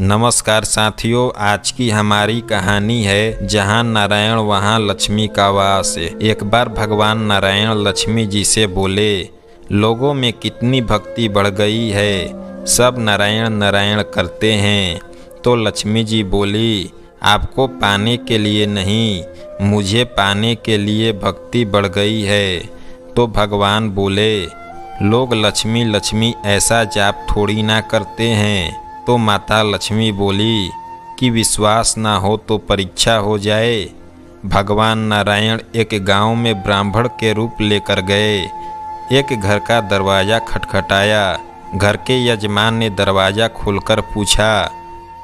नमस्कार साथियों, आज की हमारी कहानी है जहाँ नारायण वहाँ लक्ष्मी का वास। एक बार भगवान नारायण लक्ष्मी जी से बोले, लोगों में कितनी भक्ति बढ़ गई है, सब नारायण नारायण करते हैं। तो लक्ष्मी जी बोली, आपको पाने के लिए नहीं, मुझे पाने के लिए भक्ति बढ़ गई है। तो भगवान बोले, लोग लक्ष्मी लक्ष्मी ऐसा जाप थोड़ी ना करते हैं। तो माता लक्ष्मी बोली कि विश्वास ना हो तो परीक्षा हो जाए। भगवान नारायण एक गांव में ब्राह्मण के रूप लेकर गए। एक घर का दरवाज़ा खटखटाया। घर के यजमान ने दरवाज़ा खोलकर पूछा,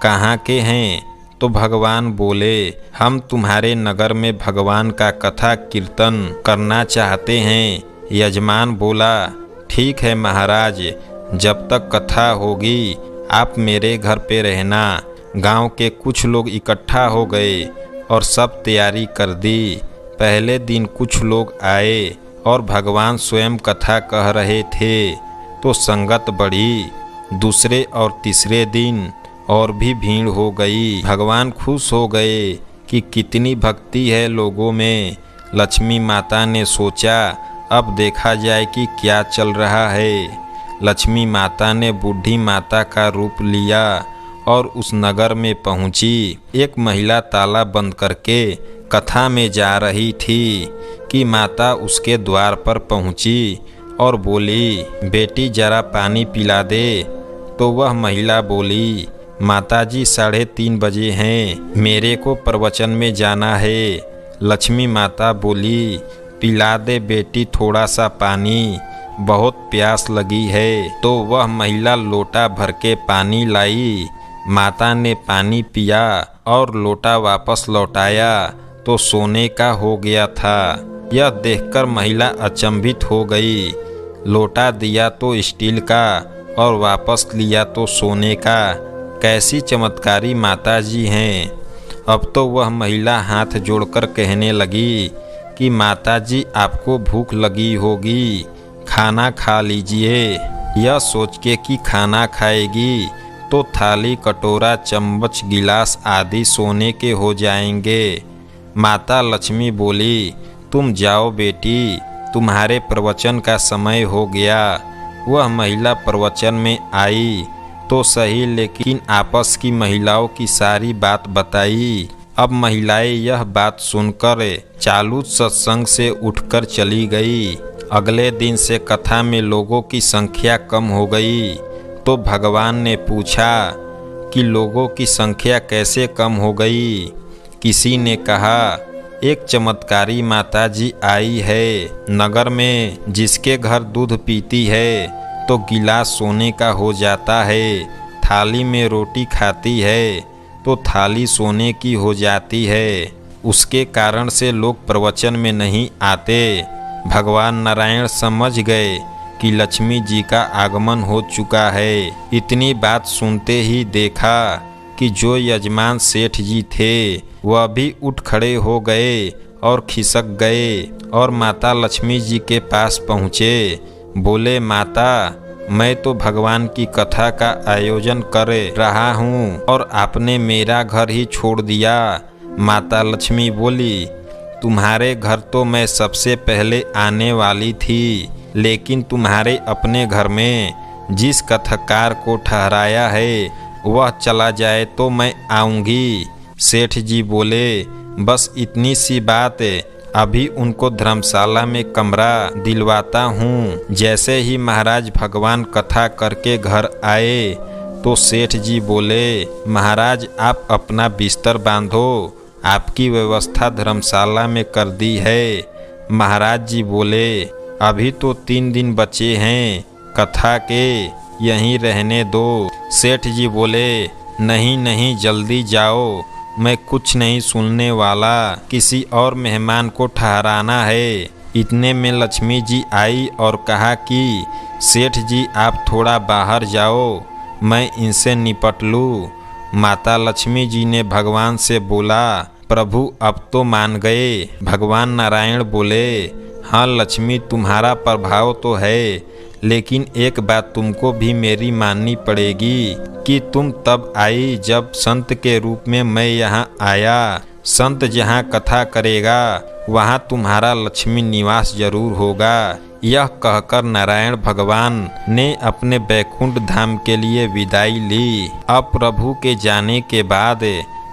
कहाँ के हैं? तो भगवान बोले, हम तुम्हारे नगर में भगवान का कथा कीर्तन करना चाहते हैं। यजमान बोला, ठीक है महाराज, जब तक कथा होगी आप मेरे घर पे रहना। गांव के कुछ लोग इकट्ठा हो गए और सब तैयारी कर दी। पहले दिन कुछ लोग आए और भगवान स्वयं कथा कह रहे थे तो संगत बढ़ी। दूसरे और तीसरे दिन और भी भीड़ हो गई। भगवान खुश हो गए कि कितनी भक्ति है लोगों में। लक्ष्मी माता ने सोचा, अब देखा जाए कि क्या चल रहा है। लक्ष्मी माता ने बूढ़ी माता का रूप लिया और उस नगर में पहुंची। एक महिला ताला बंद करके कथा में जा रही थी कि माता उसके द्वार पर पहुंची और बोली, बेटी जरा पानी पिला दे। तो वह महिला बोली, माताजी 3:30 बजे हैं, मेरे को प्रवचन में जाना है। लक्ष्मी माता बोली, पिला दे बेटी थोड़ा सा पानी, बहुत प्यास लगी है। तो वह महिला लोटा भर के पानी लाई। माता ने पानी पिया और लोटा वापस लौटाया तो सोने का हो गया था। यह देखकर महिला अचंभित हो गई। लोटा दिया तो स्टील का और वापस लिया तो सोने का। कैसी चमत्कारी माताजी हैं। अब तो वह महिला हाथ जोड़कर कहने लगी कि माताजी आपको भूख लगी होगी, खाना खा लीजिए। यह सोच के कि खाना खाएगी तो थाली कटोरा चम्मच गिलास आदि सोने के हो जाएंगे। माता लक्ष्मी बोली, तुम जाओ बेटी, तुम्हारे प्रवचन का समय हो गया। वह महिला प्रवचन में आई तो सही, लेकिन आपस की महिलाओं की सारी बात बताई। अब महिलाएं यह बात सुनकर चालू सत्संग से उठकर चली गई। अगले दिन से कथा में लोगों की संख्या कम हो गई। तो भगवान ने पूछा कि लोगों की संख्या कैसे कम हो गई? किसी ने कहा, एक चमत्कारी माताजी आई है नगर में, जिसके घर दूध पीती है तो गिलास सोने का हो जाता है, थाली में रोटी खाती है तो थाली सोने की हो जाती है। उसके कारण से लोग प्रवचन में नहीं आते। भगवान नारायण समझ गए कि लक्ष्मी जी का आगमन हो चुका है। इतनी बात सुनते ही देखा कि जो यजमान सेठ जी थे वह भी उठ खड़े हो गए और खिसक गए और माता लक्ष्मी जी के पास पहुँचे। बोले, माता, मैं तो भगवान की कथा का आयोजन कर रहा हूँ और आपने मेरा घर ही छोड़ दिया। माता लक्ष्मी बोली, तुम्हारे घर तो मैं सबसे पहले आने वाली थी, लेकिन तुम्हारे अपने घर में जिस कथाकार को ठहराया है वह चला जाए तो मैं आऊँगी। सेठ जी बोले, बस इतनी सी बात, अभी उनको धर्मशाला में कमरा दिलवाता हूँ। जैसे ही महाराज भगवान कथा करके घर आए तो सेठ जी बोले, महाराज आप अपना बिस्तर बांधो, आपकी व्यवस्था धर्मशाला में कर दी है। महाराज जी बोले, अभी तो 3 दिन बचे हैं कथा के, यहीं रहने दो। सेठ जी बोले, नहीं नहीं, जल्दी जाओ, मैं कुछ नहीं सुनने वाला, किसी और मेहमान को ठहराना है। इतने में लक्ष्मी जी आई और कहा कि सेठ जी आप थोड़ा बाहर जाओ, मैं इनसे निपट लूँ। माता लक्ष्मी जी ने भगवान से बोला, प्रभु अब तो मान गए। भगवान नारायण बोले, हाँ लक्ष्मी, तुम्हारा प्रभाव तो है, लेकिन एक बात तुमको भी मेरी माननी पड़ेगी कि तुम तब आई जब संत के रूप में मैं यहाँ आया। संत जहाँ कथा करेगा वहाँ तुम्हारा लक्ष्मी निवास जरूर होगा। यह कहकर नारायण भगवान ने अपने बैकुंठ धाम के लिए विदाई ली। अब प्रभु के जाने के बाद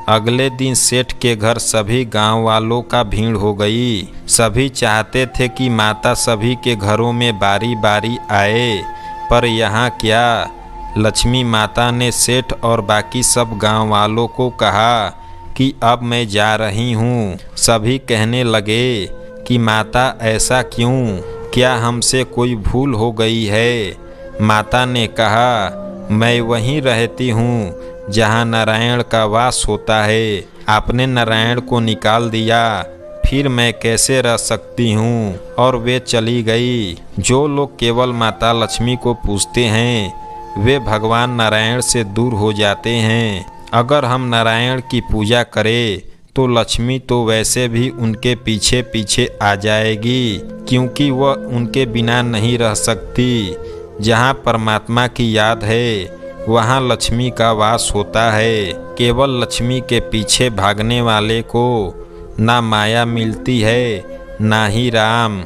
अगले दिन सेठ के घर सभी गांव वालों का भीड़ हो गई। सभी चाहते थे कि माता सभी के घरों में बारी बारी आए, पर यहाँ क्या, लक्ष्मी माता ने सेठ और बाकी सब गांव वालों को कहा कि अब मैं जा रही हूँ। सभी कहने लगे कि माता ऐसा क्यों, क्या हमसे कोई भूल हो गई है? माता ने कहा, मैं वहीं रहती हूँ जहाँ नारायण का वास होता है। आपने नारायण को निकाल दिया, फिर मैं कैसे रह सकती हूँ? और वे चली गई। जो लोग केवल माता लक्ष्मी को पूजते हैं वे भगवान नारायण से दूर हो जाते हैं। अगर हम नारायण की पूजा करें तो लक्ष्मी तो वैसे भी उनके पीछे पीछे आ जाएगी, क्योंकि वह उनके बिना नहीं रह सकती। जहाँ परमात्मा की याद है वहाँ लक्ष्मी का वास होता है। केवल लक्ष्मी के पीछे भागने वाले को ना माया मिलती है ना ही राम।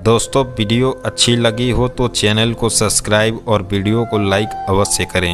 दोस्तों, वीडियो अच्छी लगी हो तो चैनल को सब्सक्राइब और वीडियो को लाइक अवश्य करें।